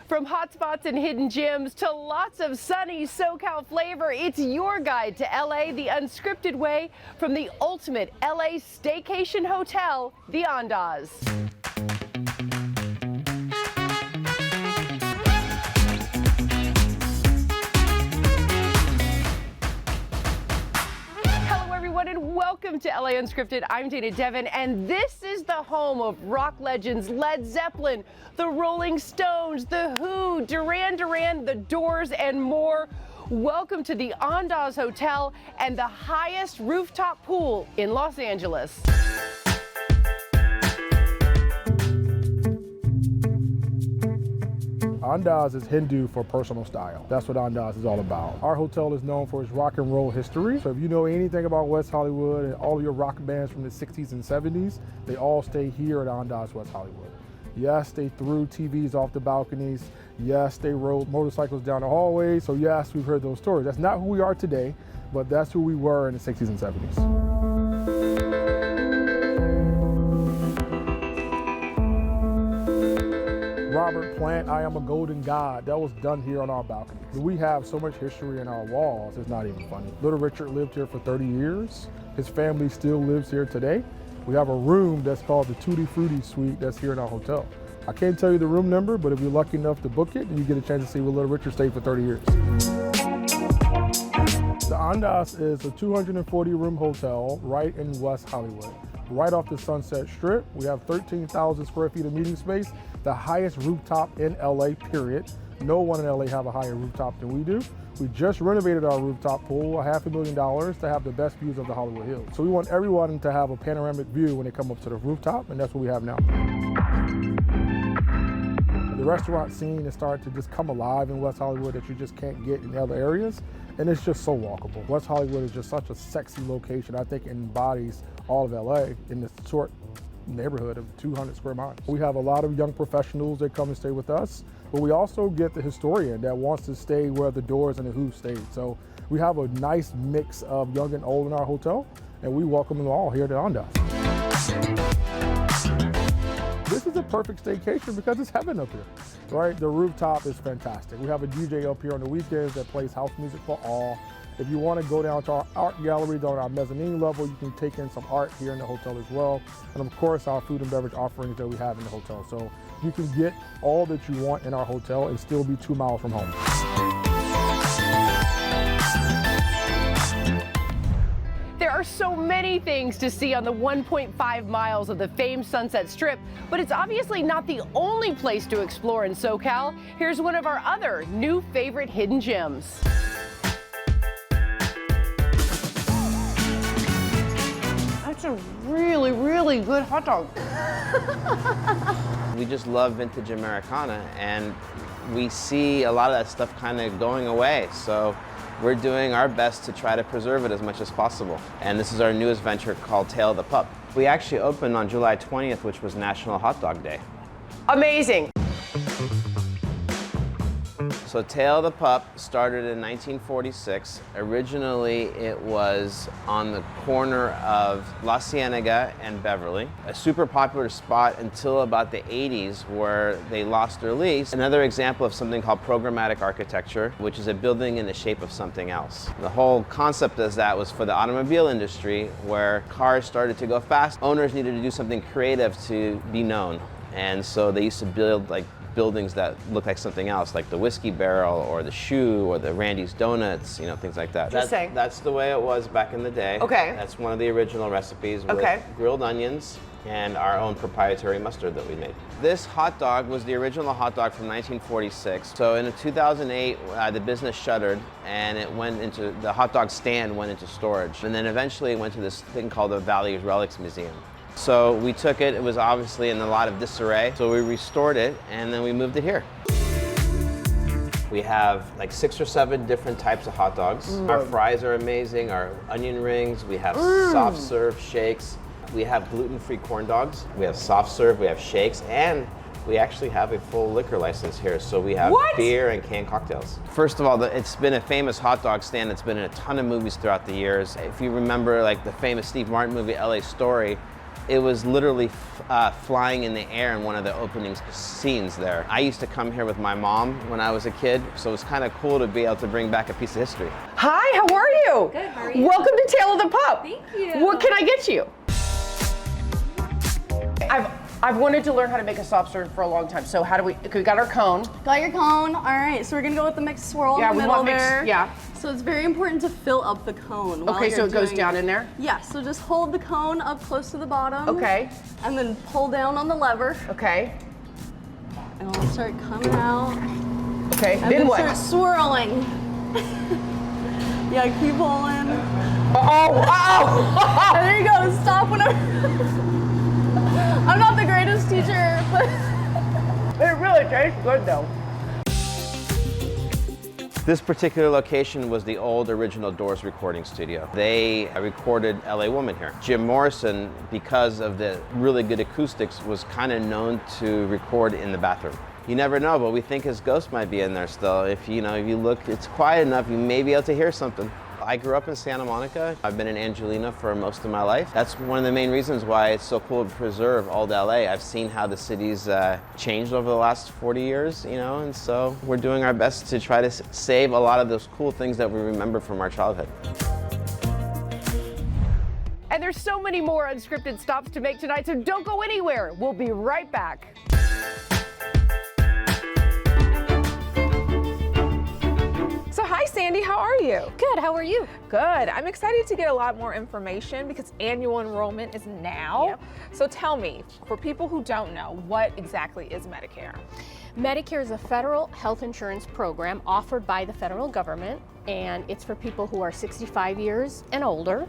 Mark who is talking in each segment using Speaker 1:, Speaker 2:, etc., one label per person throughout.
Speaker 1: From hotspots and hidden gems to lots of sunny SoCal flavor, it's your guide to LA the unscripted way from the ultimate LA staycation hotel, the Andaz. And welcome to LA Unscripted. I'm Dana Devin, and this is the home of rock legends Led Zeppelin, the Rolling Stones, the Who, Duran Duran, the Doors, and more. Welcome to the Andaz Hotel and the highest rooftop pool in Los Angeles.
Speaker 2: Andaz is Hindu for personal style. That's what Andaz is all about. Our hotel is known for its rock and roll history. So if you know anything about West Hollywood and all your rock bands from the 60s and 70s, they all stay here at Andaz West Hollywood. Yes, they threw TVs off the balconies. Yes, they rode motorcycles down the hallway. So yes, we've heard those stories. That's not who we are today, but that's who we were in the 60s and 70s. Robert Plant, I Am a Golden God. That was done here on our balcony. We have so much history in our walls, it's not even funny. Little Richard lived here for 30 years. His family still lives here today. We have a room that's called the Tutti Frutti Suite that's here in our hotel. I can't tell you the room number, but if you're lucky enough to book it, you get a chance to see where Little Richard stayed for 30 years. The Andaz is a 240-room hotel right in West Hollywood, right off the Sunset Strip. We have 13,000 square feet of meeting space, the highest rooftop in LA, period. No one in LA have a higher rooftop than we do. We just renovated our rooftop pool, $500,000 to have the best views of the Hollywood Hills. So we want everyone to have a panoramic view when they come up to the rooftop, and that's what we have now. The restaurant scene is starting to just come alive in West Hollywood that you just can't get in other areas, and it's just so walkable. West Hollywood is just such a sexy location. I think it embodies all of LA in this short neighborhood of 200 square miles. We have a lot of young professionals that come and stay with us, but we also get the historian that wants to stay where the Doors and the Who stayed. So we have a nice mix of young and old in our hotel, and we welcome them all here to Andaz. This is a perfect staycation because it's heaven up here, right? The rooftop is fantastic. We have a DJ up here on the weekends that plays house music for all. If you want to go down to our art gallery on our mezzanine level, you can take in some art here in the hotel as well. And of course, our food and beverage offerings that we have in the hotel. So you can get all that you want in our hotel and still be 2 miles from home.
Speaker 1: There are so many things to see on the 1.5 miles of the famed Sunset Strip, but it's obviously not the only place to explore in SoCal. Here's one of our other new favorite hidden gems. That's a really, really good hot dog.
Speaker 3: We just love vintage Americana, and we see a lot of that stuff kind of going away. So we're doing our best to try to preserve it as much as possible. And this is our newest venture called Tail of the Pup. We actually opened on July 20th, which was National Hot Dog Day.
Speaker 1: Amazing.
Speaker 3: So Tail of the Pup started in 1946. Originally, it was on the corner of La Cienega and Beverly, a super popular spot until about the 80s where they lost their lease. Another example of something called programmatic architecture, which is a building in the shape of something else. The whole concept of that was for the automobile industry, where cars started to go fast. Owners needed to do something creative to be known. And so they used to build like buildings that look like something else, like the Whiskey Barrel or the Shoe or the Randy's Donuts, you know, things like that. That's the way it was back in the day.
Speaker 1: Okay.
Speaker 3: That's one of the original recipes with grilled onions and our own proprietary mustard that we made. This hot dog was the original hot dog from 1946. So in 2008, the business shuttered and it went into, the hot dog stand went into storage. And then eventually it went to this thing called the Valley Relics Museum. So we took it, it was obviously in a lot of disarray, so we restored it and then we moved it here. We have like 6 or 7 different types of hot dogs. Our fries are amazing, our onion rings, we have soft serve shakes, we have gluten-free corn dogs, we have soft serve, we have shakes, and we actually have a full liquor license here, so we have beer and canned cocktails. First of all, it's been a famous hot dog stand that's been in a ton of movies throughout the years. If you remember like the famous Steve Martin movie, LA Story, It was literally flying in the air in one of the opening scenes there. I used to come here with my mom when I was a kid, so it was kind of cool to be able to bring back a piece of history.
Speaker 1: Hi, how are you?
Speaker 4: Good, how are you?
Speaker 1: Welcome to Tale of the Pup.
Speaker 4: Thank you.
Speaker 1: What can I get you? I've wanted to learn how to make a soft serve for a long time. So how do we got our cone.
Speaker 4: Got your cone. All right, so we're gonna go with the mixed swirl
Speaker 1: Yeah,
Speaker 4: in the
Speaker 1: we
Speaker 4: middle
Speaker 1: want mixed,
Speaker 4: there.
Speaker 1: yeah.
Speaker 4: So it's very important to fill up the cone.
Speaker 1: Okay, so it goes down in there?
Speaker 4: Yeah, so just hold the cone up close to the bottom.
Speaker 1: Okay.
Speaker 4: And then pull down on the lever.
Speaker 1: Okay.
Speaker 4: And it'll start coming out.
Speaker 1: Okay,
Speaker 4: And
Speaker 1: then what?
Speaker 4: start swirling. Yeah, keep pulling.
Speaker 1: Oh!
Speaker 4: And there you go, stop whenever. I'm not the greatest teacher, but.
Speaker 1: It really tastes good though.
Speaker 3: This particular location was the old original Doors recording studio. They recorded LA Woman here. Jim Morrison, because of the really good acoustics, was kind of known to record in the bathroom. You never know, but we think his ghost might be in there still. If you look, it's quiet enough, you may be able to hear something. I grew up in Santa Monica. I've been in Angelina for most of my life. That's one of the main reasons why it's so cool to preserve old LA. I've seen how the city's changed over the last 40 years, and so we're doing our best to try to save a lot of those cool things that we remember from our childhood.
Speaker 1: And there's so many more unscripted stops to make tonight, so don't go anywhere. We'll be right back.
Speaker 5: So hi Sandy, how are you?
Speaker 6: Good, how are you?
Speaker 5: Good. I'm excited to get a lot more information because annual enrollment is now.
Speaker 6: Yep.
Speaker 5: So tell me, for people who don't know, what exactly is Medicare?
Speaker 6: Medicare is a federal health insurance program offered by the federal government, and it's for people who are 65 years and older,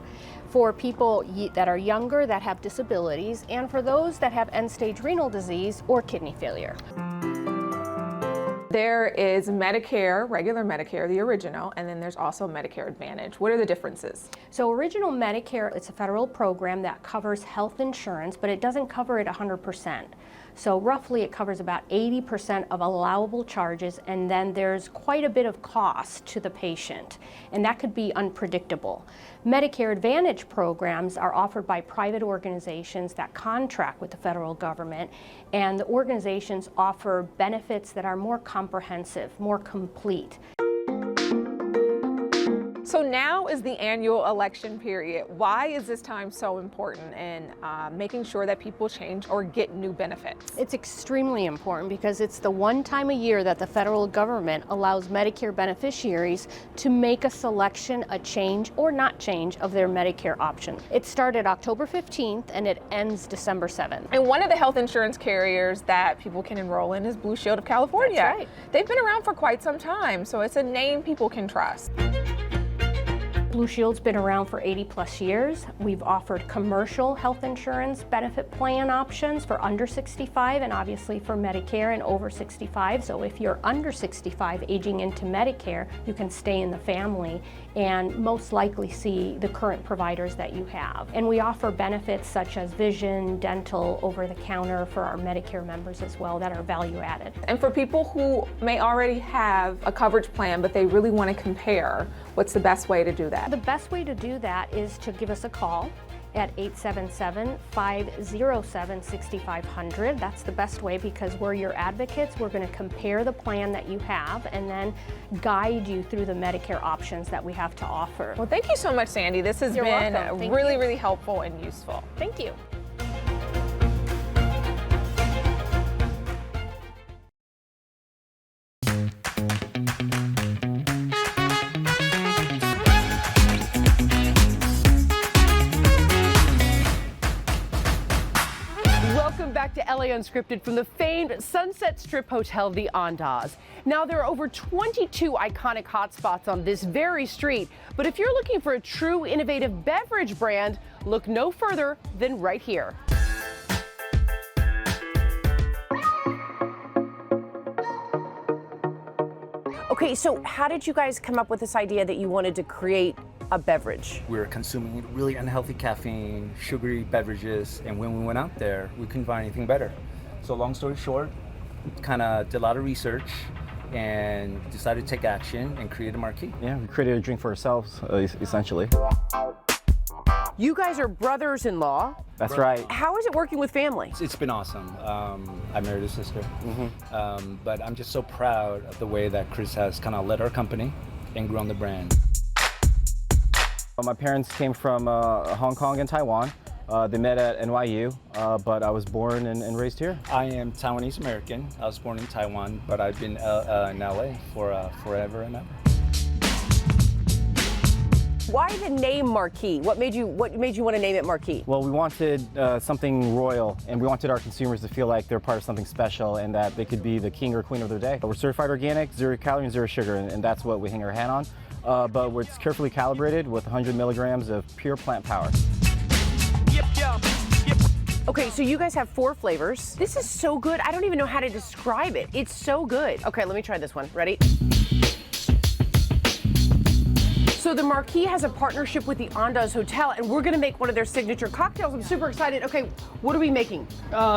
Speaker 6: for people that are younger that have disabilities, and for those that have end-stage renal disease or kidney failure.
Speaker 5: There is Medicare, regular Medicare, the original, and then there's also Medicare Advantage. What are the differences?
Speaker 6: So original Medicare, it's a federal program that covers health insurance, but it doesn't cover it 100%. So roughly it covers about 80% of allowable charges, and then there's quite a bit of cost to the patient, and that could be unpredictable. Medicare Advantage programs are offered by private organizations that contract with the federal government, and the organizations offer benefits that are more comprehensive, more complete.
Speaker 5: So now is the annual election period. Why is this time so important in making sure that people change or get new benefits?
Speaker 6: It's extremely important because it's the one time a year that the federal government allows Medicare beneficiaries to make a selection, a change or not change of their Medicare option. It started October 15th and it ends December 7th.
Speaker 5: And one of the health insurance carriers that people can enroll in is Blue Shield of California.
Speaker 6: That's right.
Speaker 5: They've been around for quite some time, so it's a name people can trust.
Speaker 6: Blue Shield's been around for 80+ years. We've offered commercial health insurance benefit plan options for under 65 and obviously for Medicare and over 65. So if you're under 65 aging into Medicare, you can stay in the family and most likely see the current providers that you have. And we offer benefits such as vision, dental, over the counter for our Medicare members as well that are value added.
Speaker 5: And for people who may already have a coverage plan but they really want to compare, what's the best way to do that?
Speaker 6: The best way to do that is to give us a call at 877-507-6500. That's the best way because we're your advocates. We're going to compare the plan that you have and then guide you through the Medicare options that we have to offer.
Speaker 5: Well, thank you so much, Sandy. This has
Speaker 6: You're
Speaker 5: been
Speaker 6: welcome. Thank
Speaker 5: really,
Speaker 6: you.
Speaker 5: really helpful and useful.
Speaker 6: Thank you.
Speaker 1: Welcome back to LA Unscripted from the famed Sunset Strip Hotel, the Andaz. Now, there are over 22 iconic hotspots on this very street, but if you're looking for a true innovative beverage brand, look no further than right here. Okay, so how did you guys come up with this idea that you wanted to create a beverage?
Speaker 7: We were consuming really unhealthy caffeine, sugary beverages, and when we went out there, we couldn't find anything better. So long story short, kind of did a lot of research and decided to take action and create a marquee.
Speaker 8: Yeah, we created a drink for ourselves, essentially.
Speaker 1: You guys are brothers-in-law.
Speaker 8: That's right.
Speaker 1: How is it working with family?
Speaker 7: It's been awesome. I married his sister, but I'm just so proud of the way that Chris has kind of led our company and grown the brand.
Speaker 8: My parents came from Hong Kong and Taiwan. They met at NYU, but I was born and raised here.
Speaker 7: I am Taiwanese American. I was born in Taiwan, but I've been in LA for forever and ever.
Speaker 1: Why the name Marquis? What made you want to name it Marquis?
Speaker 8: Well, we wanted something royal, and we wanted our consumers to feel like they're part of something special and that they could be the king or queen of their day. We're certified organic, 0 calorie and 0 sugar, and that's what we hang our hat on. But it's carefully calibrated with 100 milligrams of pure plant power.
Speaker 1: Okay, so you guys have 4 flavors. This is so good. I don't even know how to describe it. It's so good. Okay, let me try this one. Ready? So the Marquis has a partnership with the Andaz Hotel, and we're gonna make one of their signature cocktails. I'm super excited. Okay, what are we making?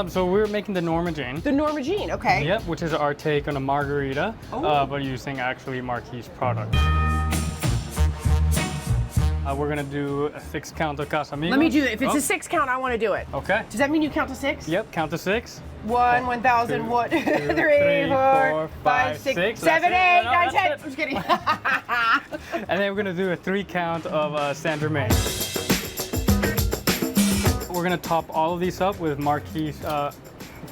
Speaker 9: So we're making the Norma Jane.
Speaker 1: The Norma Jean, okay.
Speaker 9: Yep, which is our take on a margarita, but using actually Marquis product. We're gonna do a 6 count of Casamigos.
Speaker 1: Let me do it. If it's a 6 count, I want to do it.
Speaker 9: Okay.
Speaker 1: Does that mean you count to 6?
Speaker 9: Yep, count to 6.
Speaker 1: 1, 1,000,
Speaker 9: 2,
Speaker 1: 1, 3,
Speaker 9: 3,
Speaker 1: 4,
Speaker 9: 4,
Speaker 1: 5, 6,
Speaker 9: 6,
Speaker 1: 7, 8, 9, 10.
Speaker 9: that's
Speaker 1: I'm just kidding.
Speaker 9: And then we're gonna do a 3 count of Saint Germain. We're gonna top all of these up with Marquis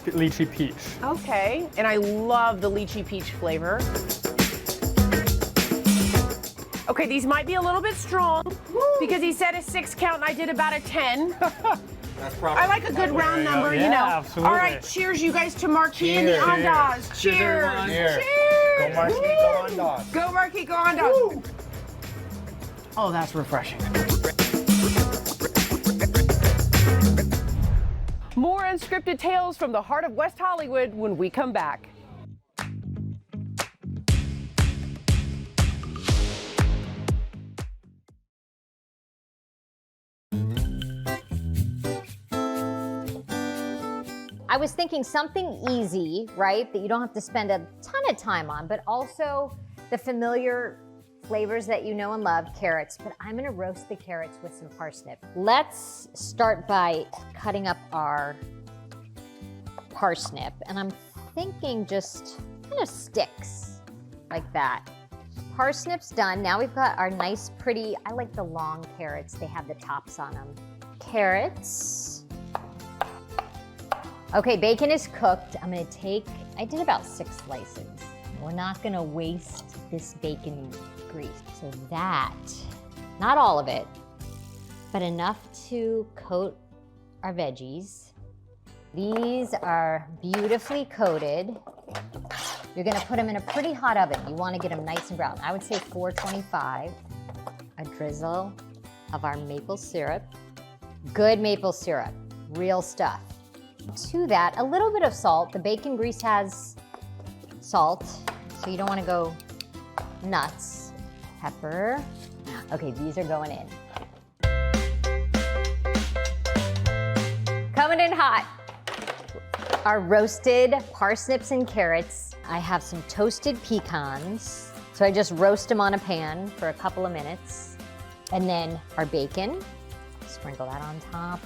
Speaker 9: lychee peach.
Speaker 1: Okay, and I love the lychee peach flavor. Okay, these might be a little bit strong because he said a 6 count and I did about a 10.
Speaker 8: That's probably.
Speaker 1: I like a good round number,
Speaker 9: Yeah,
Speaker 1: you know.
Speaker 9: absolutely.
Speaker 1: All right, cheers, you guys, to Marquis and the Andaz. Cheers.
Speaker 7: Cheers.
Speaker 8: Go Marquis, go Andaz.
Speaker 1: Go Marquis, go Andaz. Oh, that's refreshing. More unscripted tales from the heart of West Hollywood when we come back.
Speaker 10: I was thinking something easy, right, that you don't have to spend a ton of time on, but also the familiar flavors that you know and love, carrots. But I'm gonna roast the carrots with some parsnip. Let's start by cutting up our parsnip. And I'm thinking just kind of sticks like that. Parsnip's done. Now we've got our nice, pretty, I like the long carrots. They have the tops on them. Carrots. Okay, bacon is cooked. I'm gonna take, I did about 6 slices. We're not gonna waste this bacon grease. So that, not all of it, but enough to coat our veggies. These are beautifully coated. You're gonna put them in a pretty hot oven. You wanna get them nice and brown. I would say 425. A drizzle of our maple syrup. Good maple syrup, real stuff. To that, a little bit of salt. The bacon grease has salt, so you don't want to go nuts. Pepper. Okay, these are going in. Coming in hot. Our roasted parsnips and carrots. I have some toasted pecans, so I just roast them on a pan for a couple of minutes. And then our bacon. Sprinkle that on top.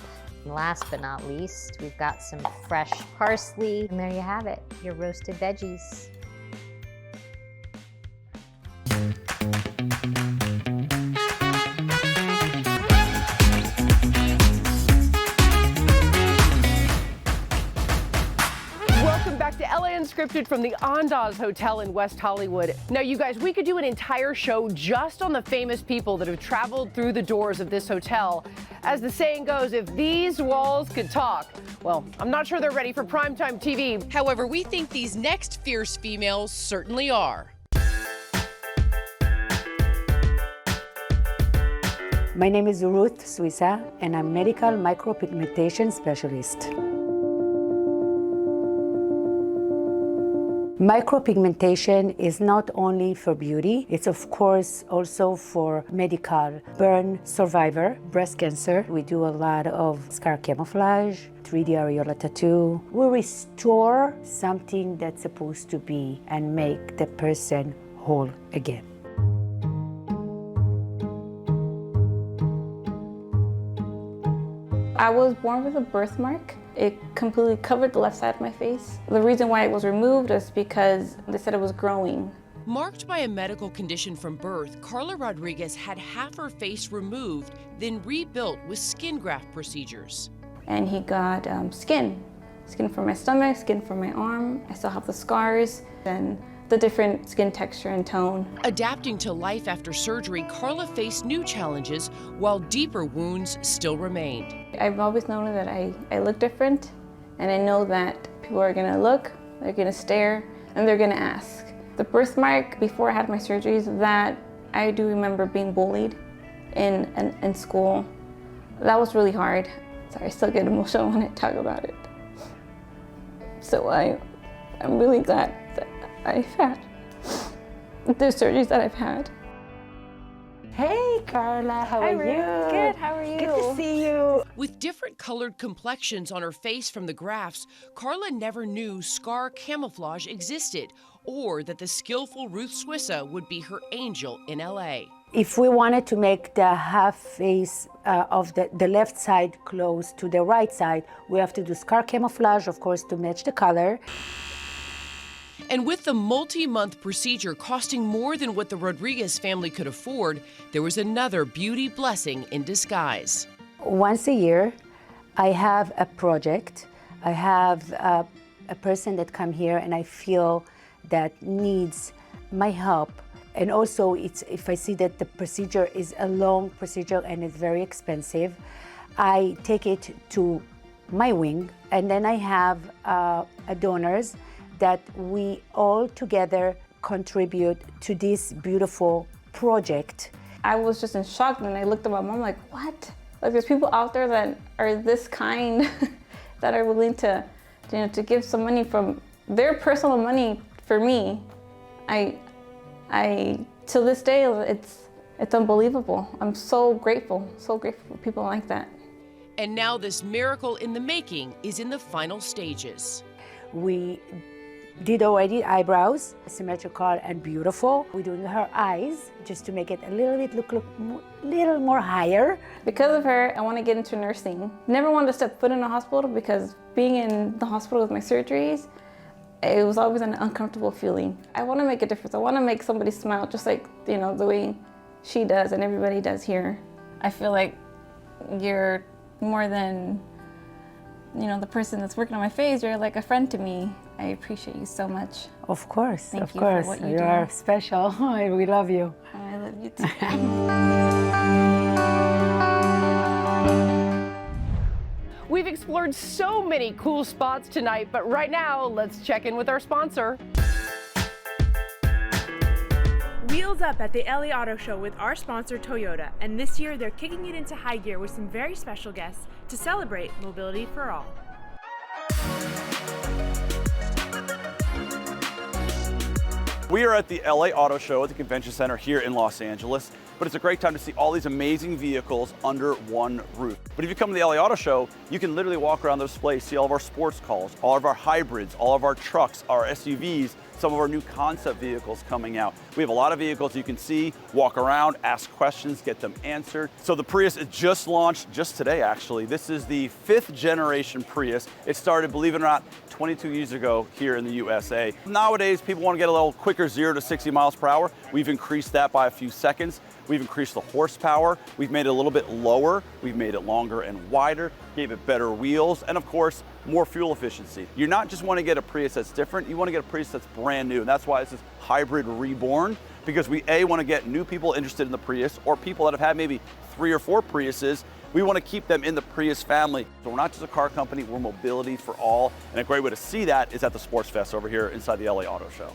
Speaker 10: And last but not least, we've got some fresh parsley. And there you have it, your roasted veggies.
Speaker 1: Welcome back to LA Unscripted from the Andaz Hotel in West Hollywood. Now, you guys, we could do an entire show just on the famous people that have traveled through the doors of this hotel. As the saying goes, if these walls could talk, well, I'm not sure they're ready for primetime TV. However, we think these next fierce females certainly are.
Speaker 11: My name is Ruth Suiza, and I'm medical micropigmentation specialist. Micropigmentation is not only for beauty, it's of course also for medical. Burn survivor, breast cancer. We do a lot of scar camouflage, 3D areola tattoo. We restore something that's supposed to be and make the person whole again.
Speaker 4: I was born with a birthmark. It completely covered the left side of my face. The reason why it was removed is because they said it was growing.
Speaker 1: Marked by a medical condition from birth, Carla Rodriguez had half her face removed, then rebuilt with skin graft procedures.
Speaker 4: And he got skin from my stomach, skin from my arm. I still have the scars and the different skin texture and tone.
Speaker 1: Adapting to life after surgery, Carla faced new challenges while deeper wounds still remained.
Speaker 4: I've always known that I look different, and I know that people are gonna look, they're gonna stare, and they're gonna ask. The birthmark before I had my surgeries, that I do remember being bullied in school. That was really hard. Sorry, I still get emotional when I talk about it. So I'm really glad that I've had the surgeries that I've had.
Speaker 11: Hey, Carla, how are you?
Speaker 4: Good, how are you?
Speaker 11: Good to see you.
Speaker 1: With different colored complexions on her face from the grafts, Carla never knew scar camouflage existed or that the skillful Ruth Swissa would be her angel in LA.
Speaker 11: If we wanted to make the half face of the left side close to the right side, we have to do scar camouflage, of course, to match the color.
Speaker 1: And with the multi-month procedure costing more than what the Rodriguez family could afford, there was another beauty blessing in disguise.
Speaker 11: Once a year, I have a project. I have a person that come here and I feel that needs my help. And also, if I see that the procedure is a long procedure and it's very expensive, I take it to my wing, and then I have donors that we all together contribute to this beautiful project.
Speaker 4: I was just in shock when I looked at my mom like, what? Like, there's people out there that are this kind, that are willing to give some money from their personal money for me. I till this day, it's unbelievable. I'm so grateful for people like that.
Speaker 1: And now this miracle in the making is in the final stages.
Speaker 11: We did already eyebrows, symmetrical and beautiful. We're doing her eyes just to make it a little bit look little more higher.
Speaker 4: Because of her, I want to get into nursing. Never wanted to step foot in a hospital because being in the hospital with my surgeries, it was always an uncomfortable feeling. I want to make a difference. I want to make somebody smile just like, the way she does and everybody does here. I feel like you're more than, the person that's working on my face. You're like a friend to me. I appreciate you so much.
Speaker 11: Of course,
Speaker 4: Thank you
Speaker 11: course.
Speaker 4: for what you
Speaker 11: You
Speaker 4: do.
Speaker 11: are special. We love you.
Speaker 4: I love you too.
Speaker 1: We've explored so many cool spots tonight, but right now, let's check in with our sponsor.
Speaker 12: Wheels up at the LA Auto Show with our sponsor Toyota, and this year they're kicking it into high gear with some very special guests to celebrate mobility for all.
Speaker 13: We are at the LA Auto Show at the Convention Center here in Los Angeles, but it's a great time to see all these amazing vehicles under one roof. But if you come to the LA Auto Show, you can literally walk around the display, see all of our sports cars, all of our hybrids, all of our trucks, our SUVs, some of our new concept vehicles coming out. We have a lot of vehicles you can see, walk around, ask questions, get them answered. So the Prius is just launched just today, actually. This is the 5th generation Prius. It started, believe it or not, 22 years ago here in the USA. Nowadays, people want to get a little quicker 0 to 60 miles per hour. We've increased that by a few seconds. We've increased the horsepower. We've made it a little bit lower. We've made it longer and wider, gave it better wheels, and of course, more fuel efficiency. You're not just want to get a Prius that's different, you want to get a Prius that's brand new. And that's why this is hybrid reborn, because we want to get new people interested in the Prius, or people that have had maybe 3 or 4 Priuses. We want to keep them in the Prius family. So we're not just a car company, we're mobility for all. And a great way to see that is at the Sports Fest over here inside the LA Auto Show.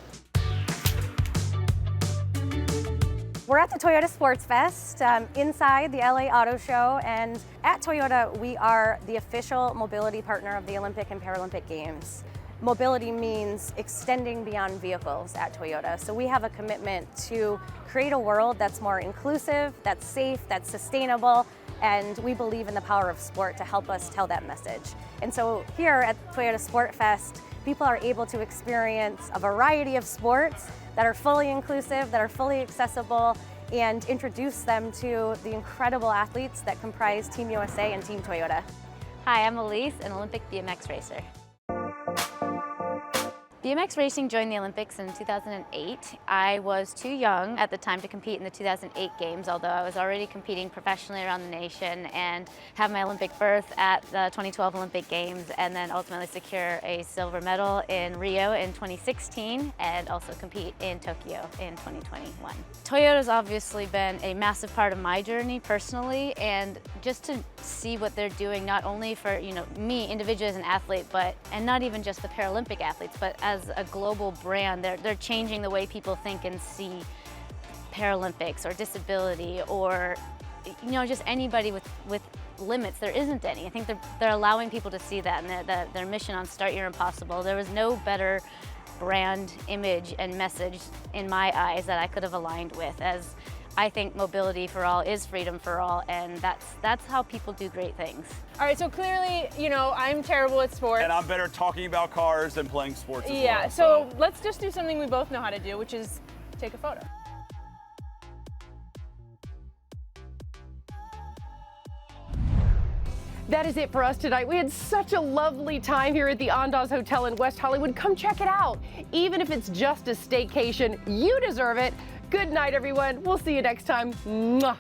Speaker 14: We're at the Toyota Sports Fest inside the LA Auto Show, and at Toyota we are the official mobility partner of the Olympic and Paralympic Games. Mobility means extending beyond vehicles at Toyota, so we have a commitment to create a world that's more inclusive, that's safe, that's sustainable, and we believe in the power of sport to help us tell that message. And so here at Toyota Sport Fest, people are able to experience a variety of sports that are fully inclusive, that are fully accessible, and introduce them to the incredible athletes that comprise Team USA and Team Toyota.
Speaker 15: Hi, I'm Elise, an Olympic BMX racer. BMX racing joined the Olympics in 2008. I was too young at the time to compete in the 2008 games, although I was already competing professionally around the nation and have my Olympic berth at the 2012 Olympic Games, and then ultimately secure a silver medal in Rio in 2016 and also compete in Tokyo in 2021. Toyota's obviously been a massive part of my journey personally, and just to see what they're doing not only for me individually as an athlete, and not even just the Paralympic athletes, but as a global brand, they're changing the way people think and see Paralympics or disability or just anybody with limits. There isn't any. I think they're allowing people to see that, and their mission on Start Your Impossible. There was no better brand image and message in my eyes that I could have aligned with, as I think mobility for all is freedom for all, and that's how people do great things.
Speaker 12: All right, so clearly, I'm terrible at sports.
Speaker 13: And I'm better talking about cars than playing sports as well.
Speaker 12: Yeah, so let's just do something we both know how to do, which is take a photo.
Speaker 1: That is it for us tonight. We had such a lovely time here at the Andaz Hotel in West Hollywood. Come check it out. Even if it's just a staycation, you deserve it. Good night, everyone. We'll see you next time. Mwah.